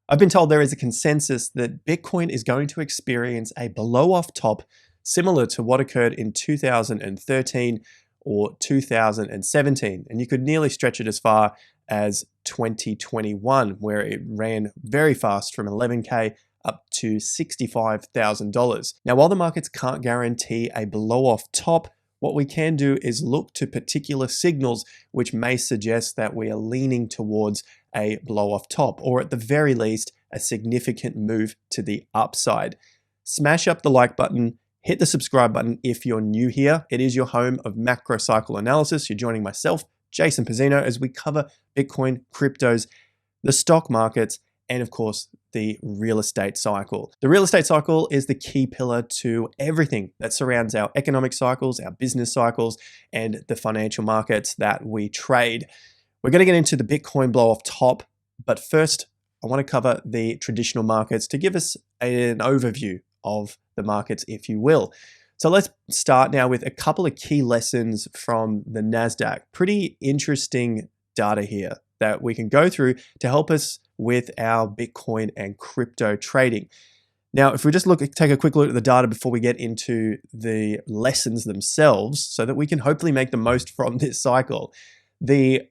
I've been told there is a consensus that Bitcoin is going to experience a blow-off top similar to what occurred in 2013 or 2017. And you could nearly stretch it as far as 2021, where it ran very fast from 11K up to $65,000. Now, while the markets can't guarantee a blow-off top, what we can do is look to particular signals which may suggest that we are leaning towards a blow-off top, or at the very least, a significant move to the upside. Smash up the like button, hit the subscribe button if you're new here. It is your home of macro cycle analysis. You're joining myself, Jason Pizzino, as we cover Bitcoin, cryptos, the stock markets, and of course, the real estate cycle. The real estate cycle is the key pillar to everything that surrounds our economic cycles, our business cycles, and the financial markets that we trade. We're going to get into the Bitcoin blow off top, but first, I want to cover the traditional markets to give us an overview of the markets, if you will. So let's start now with a couple of key lessons from the Nasdaq. Pretty interesting data here that we can go through to help us with our Bitcoin and crypto trading. Now, if we just take a quick look at the data before we get into the lessons themselves, so that we can hopefully make the most from this cycle. The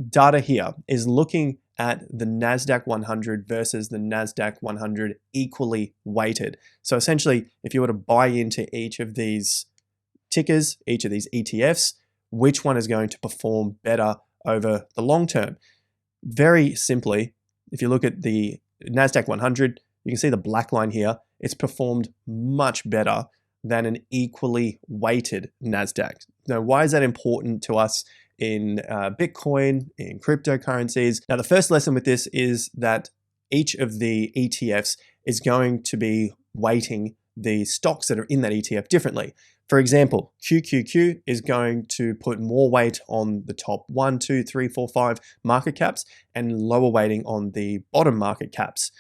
data here is looking at the Nasdaq 100 versus the Nasdaq 100 equally weighted. So essentially, if you were to buy into each of these tickers, each of these ETFs, which one is going to perform better over the long term? Very simply, if you look at the Nasdaq 100, you can see the black line here. It's performed much better than an equally weighted Nasdaq. Now, why is that important to us in Bitcoin, in cryptocurrencies? Now, the first lesson with this is that each of the ETFs is going to be weighting the stocks that are in that ETF differently. For example, QQQ is going to put more weight on the top 1, 2, 3, 4, 5 market caps and lower weighting on the bottom market caps.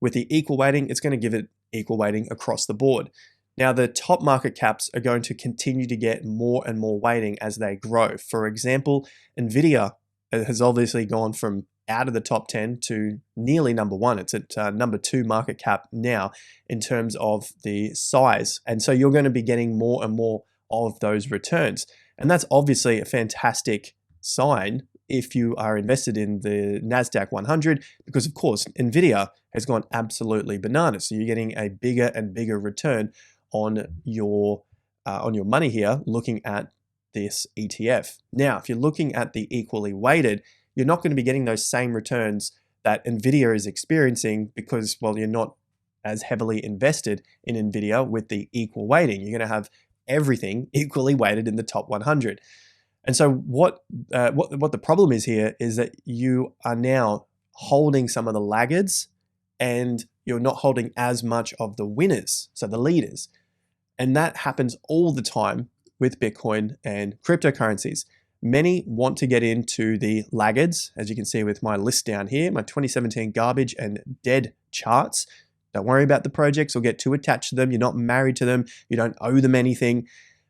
With the equal weighting, it's going to give it equal weighting across the board. Now, the top market caps are going to continue to get more and more weighting as they grow. For example, Nvidia has obviously gone from out of the top 10 to nearly number 1. It's at number 2 market cap now in terms of the size. And so you're going to be getting more and more of those returns. And that's obviously a fantastic sign if you are invested in the Nasdaq 100, because of course, Nvidia has gone absolutely bananas. So you're getting a bigger and bigger return on your money here looking at this ETF. Now, if you're looking at the equally weighted, you're not going to be getting those same returns that Nvidia is experiencing because, well, you're not as heavily invested in Nvidia with the equal weighting. You're going to have everything equally weighted in the top 100. And so what the problem is here is that you are now holding some of the laggards and you're not holding as much of the winners, so the leaders. And that happens all the time with Bitcoin and cryptocurrencies. Many want to get into the laggards, as you can see with my list down here, my 2017 garbage and dead charts. Don't worry about the projects or get too attached to them. You're not married to them. You don't owe them anything.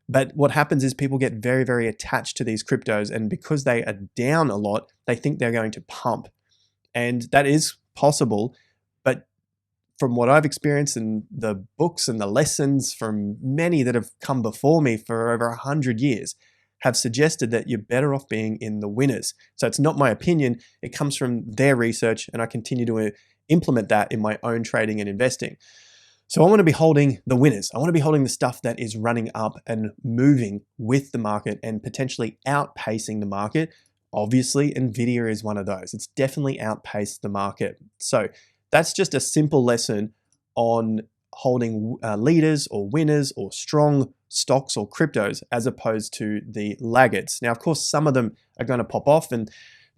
But what happens is people get very, very attached to these cryptos. And because they are down a lot, they think they're going to pump. And that is possible. But from what I've experienced in the books and the lessons from many that have come before me for over 100 years, have suggested that you're better off being in the winners. So it's not my opinion, it comes from their research, and I continue to implement that in my own trading and investing. So I want to be holding the winners. I want to be holding the stuff that is running up and moving with the market and potentially outpacing the market. Obviously, Nvidia is one of those. It's definitely outpaced the market. So that's just a simple lesson on holding leaders or winners or strong stocks or cryptos as opposed to the laggards. Now, of course, some of them are going to pop off. And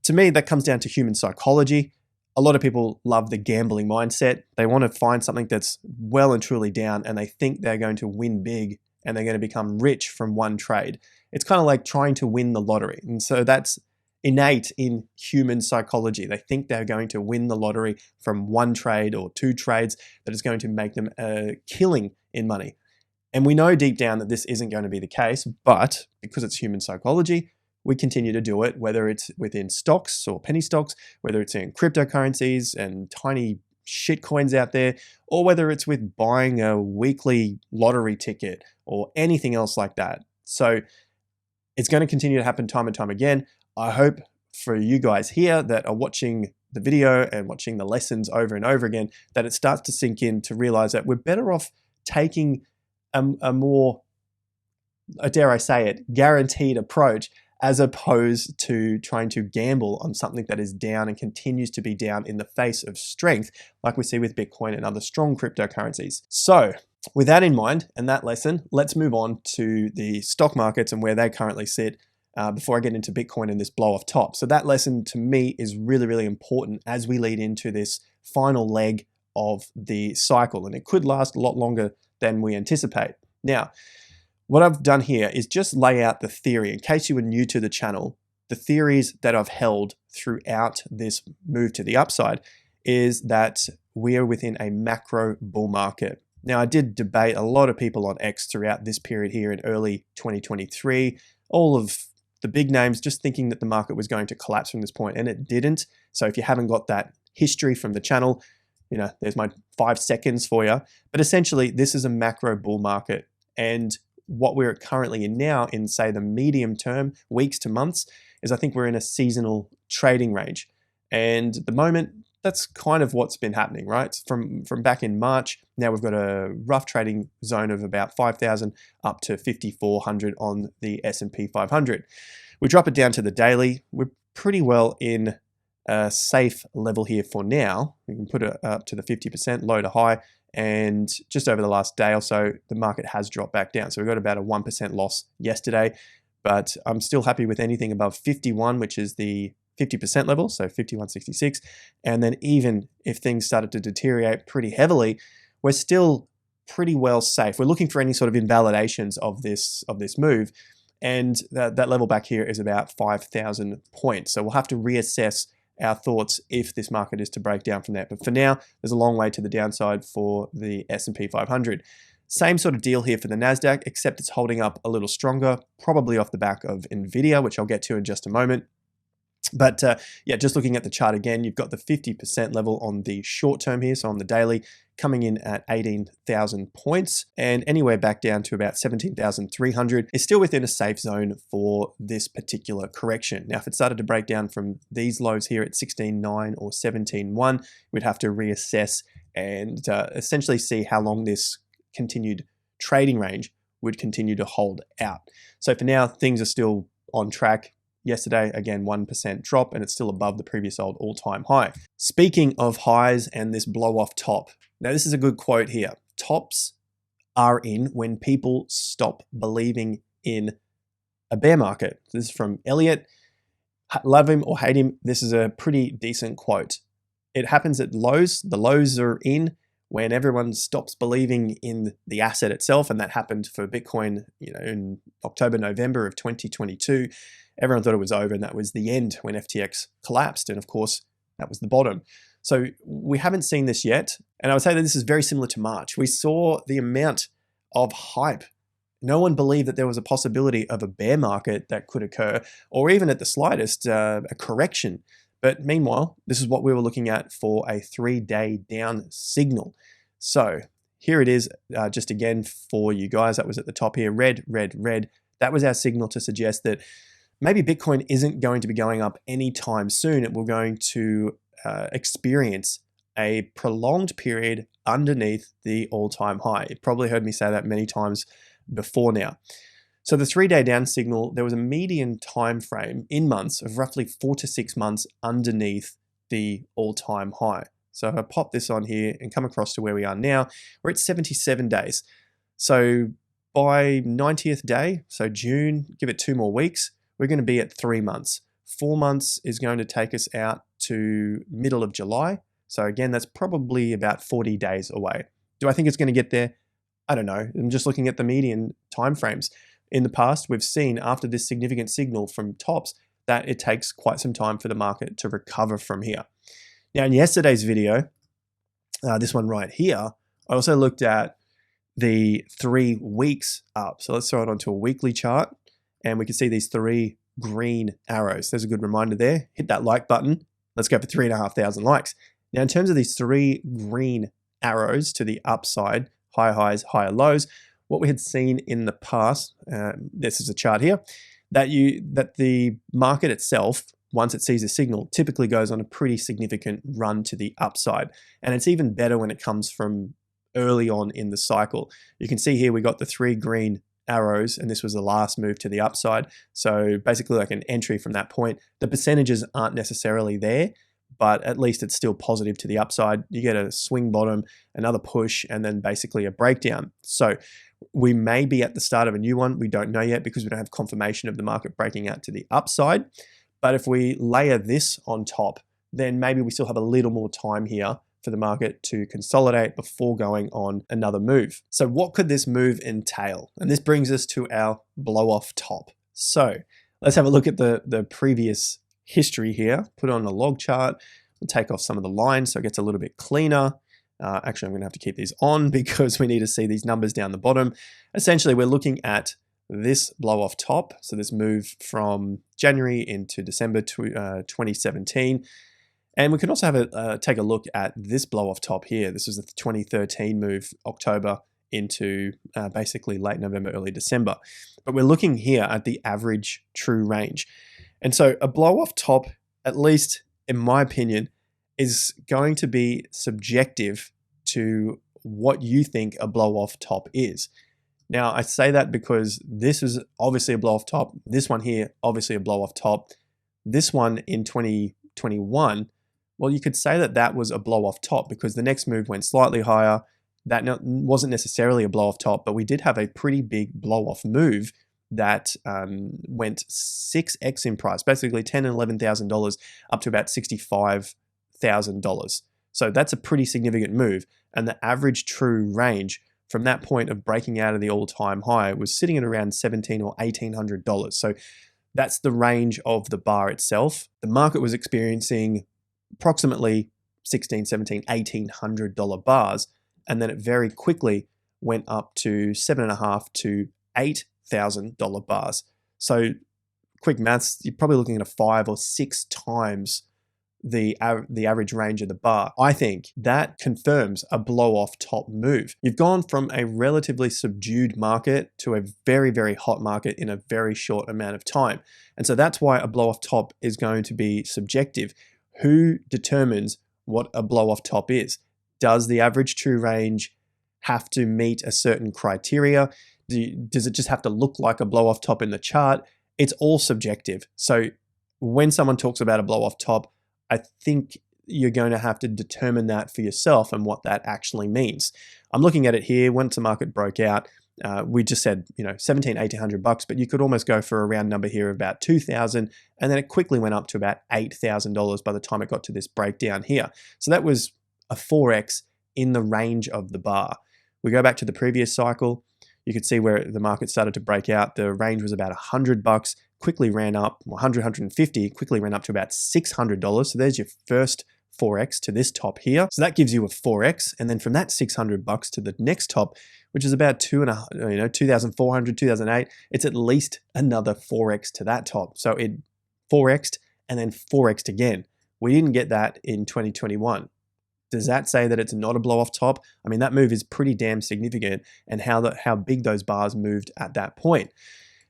to me, that comes down to human psychology. A lot of people love the gambling mindset. They want to find something that's well and truly down and they think they're going to win big and they're going to become rich from one trade. It's kind of like trying to win the lottery. And so that's innate in human psychology. They think they're going to win the lottery from one trade or two trades that is going to make them a killing in money. And we know deep down that this isn't going to be the case, but because it's human psychology, we continue to do it, whether it's within stocks or penny stocks, whether it's in cryptocurrencies and tiny shit coins out there, or whether it's with buying a weekly lottery ticket or anything else like that. So it's going to continue to happen time and time again. I hope for you guys here that are watching the video and watching the lessons over and over again, that it starts to sink in to realize that we're better off taking a more, dare I say it, guaranteed approach, as opposed to trying to gamble on something that is down and continues to be down in the face of strength, like we see with Bitcoin and other strong cryptocurrencies. So with that in mind and that lesson, let's move on to the stock markets and where they currently sit before I get into Bitcoin and this blow off top. So that lesson to me is really, really important as we lead into this final leg of the cycle, and it could last a lot longer than we anticipate. Now, what I've done here is just lay out the theory. In case you were new to the channel, the theories that I've held throughout this move to the upside is that we are within a macro bull market. Now, I did debate a lot of people on X throughout this period here in early 2023, all of the big names just thinking that the market was going to collapse from this point, and it didn't. So if you haven't got that history from the channel, there's my 5 seconds for you. But essentially, this is a macro bull market. And what we're currently in now, in say the medium term, weeks to months, is I think we're in a seasonal trading range. And at the moment, that's kind of what's been happening, right? From back in March, now we've got a rough trading zone of about 5,000 up to 5,400 on the S&P 500. We drop it down to the daily. We're pretty well in a safe level here for now. We can put it up to the 50%, low to high. And just over the last day or so, the market has dropped back down. So we got about a 1% loss yesterday, but I'm still happy with anything above 51, which is the 50% level, so 51.66. And then even if things started to deteriorate pretty heavily, we're still pretty well safe. We're looking for any sort of invalidations of this move. And that level back here is about 5,000 points. So we'll have to reassess our thoughts if this market is to break down from that. But for now, there's a long way to the downside for the S&P 500. Same sort of deal here for the Nasdaq, except it's holding up a little stronger, probably off the back of Nvidia, which I'll get to in just a moment. But yeah, just looking at the chart again, you've got the 50% level on the short term here, so on the daily, coming in at 18,000 points, and anywhere back down to about 17,300 is still within a safe zone for this particular correction. Now, if it started to break down from these lows here at 16.9 or 17.1, we'd have to reassess and essentially see how long this continued trading range would continue to hold out. So for now, things are still on track. Yesterday, again, 1% drop, and it's still above the previous old all-time high. Speaking of highs and this blow-off top, now this is a good quote here. Tops are in when people stop believing in a bear market. This is from Elliot. Love him or hate him, this is a pretty decent quote. It happens at lows. The lows are in when everyone stops believing in the asset itself, and that happened for Bitcoin, in October, November of 2022. Everyone thought it was over, and that was the end when FTX collapsed. And of course, that was the bottom. So we haven't seen this yet. And I would say that this is very similar to March. We saw the amount of hype. No one believed that there was a possibility of a bear market that could occur, or even at the slightest, a correction. But meanwhile, this is what we were looking at for a 3-day down signal. So here it is, just again for you guys. That was at the top here, red, red, red. That was our signal to suggest that maybe Bitcoin isn't going to be going up anytime soon, and we're going to experience a prolonged period underneath the all-time high. You've probably heard me say that many times before now. So the 3-day down signal, there was a median time frame in months of roughly 4 to 6 months underneath the all-time high. So if I pop this on here and come across to where we are now, we're at 77 days. So by 90th day, so June, give it 2 more weeks, we're going to be at 3 months. 4 months is going to take us out to middle of July. So again, that's probably about 40 days away. Do I think it's going to get there? I don't know. I'm just looking at the median timeframes. In the past, we've seen after this significant signal from tops that it takes quite some time for the market to recover from here. Now, in yesterday's video, this one right here, I also looked at the 3 weeks up. So let's throw it onto a weekly chart, and we can see these 3 green arrows. There's a good reminder there. Hit that like button. Let's go for 3,500 likes. Now, in terms of these 3 green arrows to the upside, higher highs, higher lows, what we had seen in the past, this is a chart here, that the market itself, once it sees a signal, typically goes on a pretty significant run to the upside. And it's even better when it comes from early on in the cycle. You can see here we got the 3 green arrows, and this was the last move to the upside. So basically like an entry from that point. The percentages aren't necessarily there, but at least it's still positive to the upside. You get a swing bottom, another push, and then basically a breakdown. So we may be at the start of a new one. We don't know yet because we don't have confirmation of the market breaking out to the upside. But if we layer this on top, then maybe we still have a little more time here for the market to consolidate before going on another move. So what could this move entail? And this brings us to our blow off top. So let's have a look at the previous history here. Put on a log chart. We'll take off some of the lines so it gets a little bit cleaner. Actually, I'm going to have to keep these on because we need to see these numbers down the bottom. Essentially, we're looking at this blow off top. So this move from January into December 2017. And we can also have take a look at this blow off top here. This was the 2013 move, October into basically late November, early December. But we're looking here at the average true range. And so a blow off top, at least in my opinion, is going to be subjective to what you think a blow off top is. Now, I say that because this is obviously a blow off top. This one here, obviously a blow off top. This one in 2021, well, you could say that that was a blow off top because the next move went slightly higher. That wasn't necessarily a blow off top, but we did have a pretty big blow off move that went 6x in price, basically $10,000 and $11,000 up to about $65,000. So that's a pretty significant move. And the average true range from that point of breaking out of the all-time high was sitting at around $1,700 or $1,800. So that's the range of the bar itself. The market was experiencing approximately $1,600, $1,700, $1,800 bars, and then it very quickly went up to $7,500 to $8,000 bars. So quick maths, you're probably looking at a 5 or 6 times the average range of the bar. I think that confirms a blow off top move. You've gone from a relatively subdued market to a very, very hot market in a very short amount of time. And so that's why a blow off top is going to be subjective. Who determines what a blow off top is? Does the average true range have to meet a certain criteria? Does it just have to look like a blow off top in the chart? It's all subjective. So when someone talks about a blow off top, I think you're going to have to determine that for yourself and what that actually means. I'm looking at it here. Once the market broke out, we just said, $1,700, $1,800, but you could almost go for a round number here of about $2,000, and then it quickly went up to about $8,000 by the time it got to this breakdown here. So that was a 4x in the range of the bar. We go back to the previous cycle. You could see where the market started to break out. The range was about $100, quickly ran up, 100, 150, quickly ran up to about $600. So there's your first 4x to this top here. So that gives you a 4x. And then from that $600 to the next top, which is about 2,400, 2008, it's at least another 4x to that top. So it 4x'd and then 4x'd again. We didn't get that in 2021. Does that say that it's not a blow off top? I mean, that move is pretty damn significant, and how big those bars moved at that point.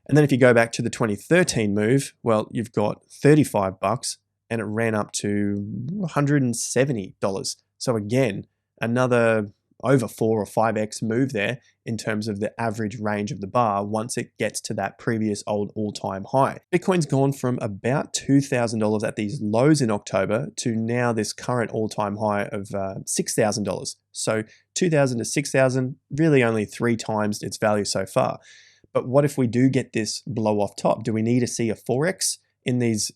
And then if you go back to the 2013 move, well, you've got $35 and it ran up to $170. So again, another over 4 or 5x move there in terms of the average range of the bar once it gets to that previous old all-time high. Bitcoin's gone from about $2,000 at these lows in October to now this current all-time high of $6,000. So 2,000 to 6,000, really only 3 times its value so far. But what if we do get this blow off top? Do we need to see a 4x in these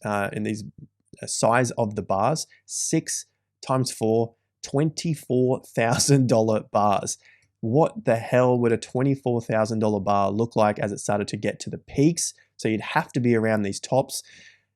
size of the bars? 6 times 4, $24,000 bars. What the hell would a $24,000 bar look like as it started to get to the peaks? So you'd have to be around these tops,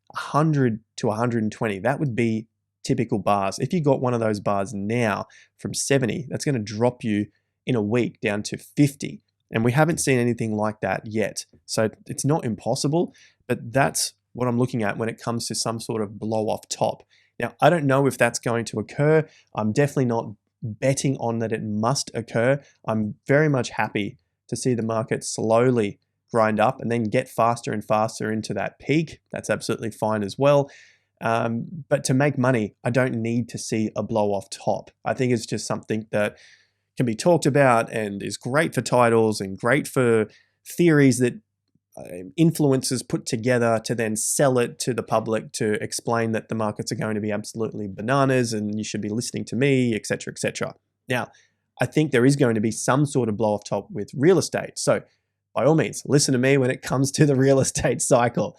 100 to 120. That would be typical bars. If you got one of those bars now from 70, that's going to drop you in a week down to 50. And we haven't seen anything like that yet. So it's not impossible, but that's what I'm looking at when it comes to some sort of blow off top. Now, I don't know if that's going to occur. I'm definitely not betting on that it must occur. I'm very much happy to see the market slowly grind up and then get faster and faster into that peak. That's absolutely fine as well. But to make money, I don't need to see a blow off top. I think it's just something that can be talked about and is great for titles and great for theories that influencers put together to then sell it to the public to explain that the markets are going to be absolutely bananas and you should be listening to me, etc., etc. Now, I think there is going to be some sort of blow off top with real estate. So by all means, listen to me when it comes to the real estate cycle.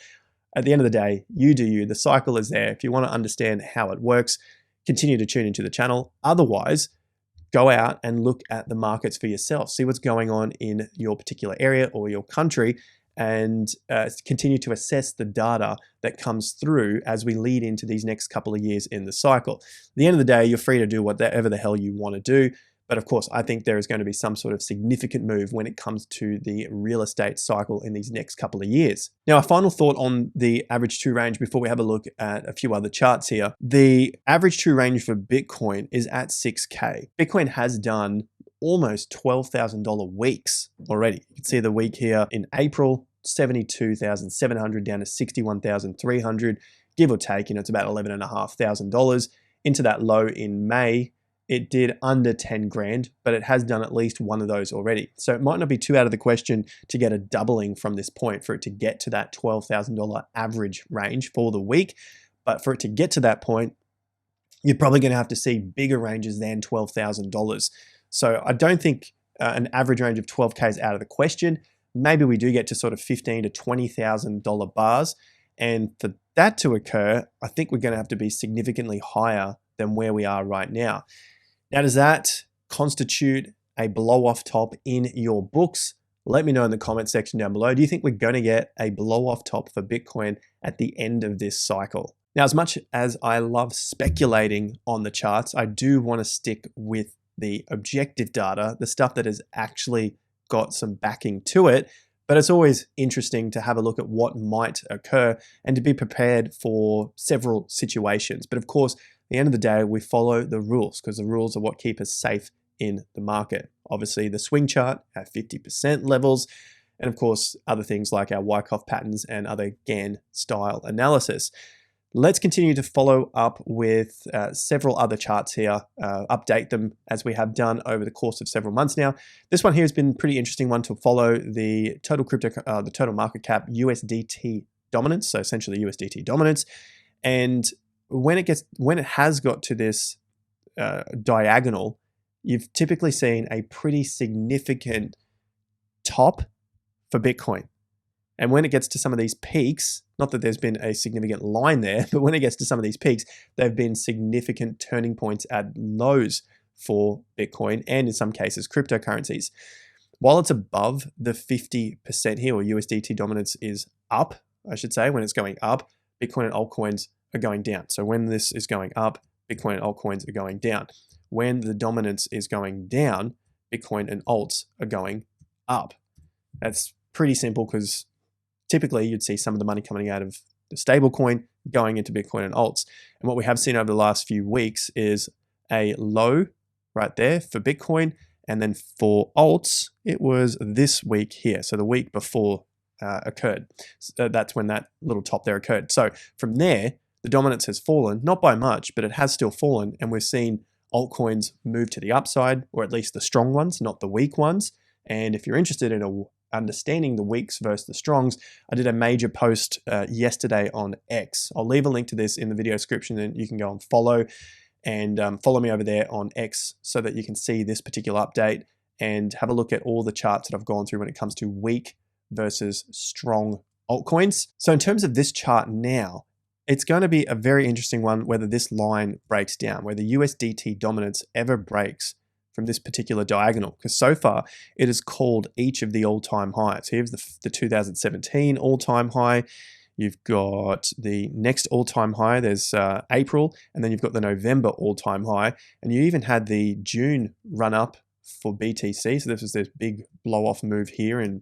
At the end of the day, you do you. The cycle is there. If you want to understand how it works, continue to tune into the channel. Otherwise, go out and look at the markets for yourself. See what's going on in your particular area or your country, and continue to assess the data that comes through as we lead into these next couple of years in the cycle. At the end of the day, you're free to do whatever the hell you want to do. But of course, I think there is going to be some sort of significant move when it comes to the real estate cycle in these next couple of years. Now, a final thought on the average true range before we have a look at a few other charts here. The average true range for Bitcoin is at 6K. Bitcoin has done almost $12,000 weeks already. You can see the week here in April, 72,700 down to 61,300, give or take, it's about $11,500 into that low in May. It did under 10 grand, but it has done at least one of those already. So it might not be too out of the question to get a doubling from this point for it to get to that $12,000 average range for the week. But for it to get to that point, you're probably going to have to see bigger ranges than $12,000. So I don't think an average range of 12K is out of the question. Maybe we do get to sort of $15,000 to $20,000 bars. And for that to occur, I think we're going to have to be significantly higher than where we are right now. Now, does that constitute a blow-off top in your books? Let me know in the comment section down below. Do you think we're going to get a blow-off top for Bitcoin at the end of this cycle? Now, as much as I love speculating on the charts, I do want to stick with the objective data, the stuff that has actually got some backing to it. But it's always interesting to have a look at what might occur and to be prepared for several situations. But of course, at the end of the day, we follow the rules because the rules are what keep us safe in the market. Obviously, the swing chart at 50% levels, and of course, other things like our Wyckoff patterns and other Gann style analysis. Let's continue to follow up with several other charts here, update them as we have done over the course of several months now. This one here has been a pretty interesting one to follow, the total market cap USDT dominance, so essentially USDT dominance. And when it has got to this diagonal, you've typically seen a pretty significant top for Bitcoin. And when it gets to some of these peaks, not that there's been a significant line there, but when it gets to some of these peaks, there have been significant turning points at lows for Bitcoin and in some cases cryptocurrencies. While it's above the 50% here, or USDT dominance is up, I should say, when it's going up, Bitcoin and altcoins are going down. So when this is going up, Bitcoin and altcoins are going down. When the dominance is going down, Bitcoin and alts are going up. That's pretty simple because typically you'd see some of the money coming out of the stablecoin going into Bitcoin and alts. And what we have seen over the last few weeks is a low right there for Bitcoin. And then for alts, it was this week here. So the week before occurred. So that's when that little top there occurred. So from there, the dominance has fallen, not by much, but it has still fallen. And we've seen altcoins move to the upside, or at least the strong ones, not the weak ones. And if you're interested in understanding the weaks versus the strongs, I did a major post yesterday on X. I'll leave a link to this in the video description, and you can go and follow me over there on X so that you can see this particular update and have a look at all the charts that I've gone through when it comes to weak versus strong altcoins. So in terms of this chart now, it's going to be a very interesting one whether this line breaks down, whether USDT dominance ever breaks from this particular diagonal, because so far it has called each of the all-time highs. Here's the 2017 all-time high. You've got the next all-time high, there's April, and then you've got the November all-time high, and you even had the June run-up for BTC. So this was this big blow-off move here in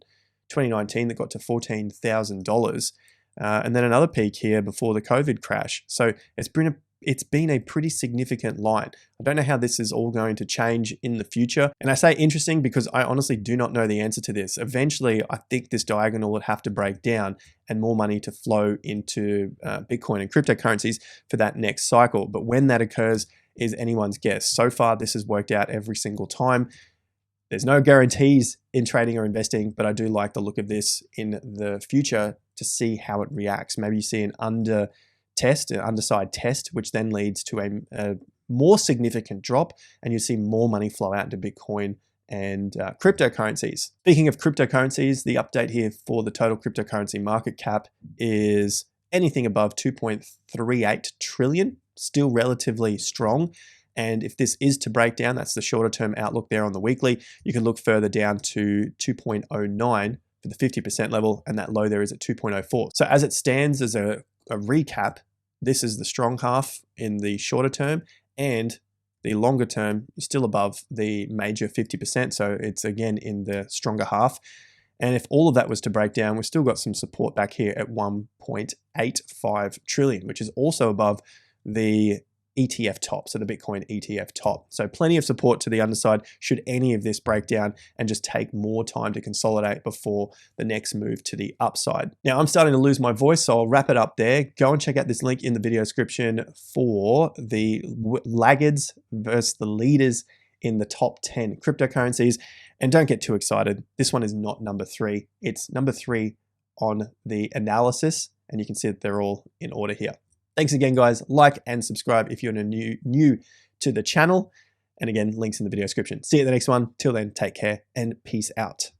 2019 that got to $14,000. and then another peak here before the COVID crash. So it's been a pretty significant line. I don't know how this is all going to change in the future. And I say interesting because I honestly do not know the answer to this. Eventually, I think this diagonal would have to break down and more money to flow into Bitcoin and cryptocurrencies for that next cycle. But when that occurs is anyone's guess. So far, this has worked out every single time. There's no guarantees in trading or investing, but I do like the look of this in the future to see how it reacts. Maybe you see an underside test, which then leads to a more significant drop, and you see more money flow out into Bitcoin and cryptocurrencies. Speaking of cryptocurrencies, the update here for the total cryptocurrency market cap is anything above 2.38 trillion, still relatively strong. And if this is to break down, that's the shorter term outlook there on the weekly, you can look further down to 2.09 for the 50% level, and that low there is at 2.04. So as it stands as a recap, this is the strong half in the shorter term, and the longer term is still above the major 50%. So it's again in the stronger half. And if all of that was to break down, we've still got some support back here at 1.85 trillion, which is also above the ETF top, so the Bitcoin ETF top. So plenty of support to the underside should any of this break down and just take more time to consolidate before the next move to the upside. Now I'm starting to lose my voice, so I'll wrap it up there. Go and check out this link in the video description for the laggards versus the leaders in the top 10 cryptocurrencies. And don't get too excited. This one is not number 3. It's number 3 on the analysis, and you can see that they're all in order here. Thanks again, guys. Like and subscribe if you're new to the channel. And again, links in the video description. See you at the next one. Till then, take care and peace out.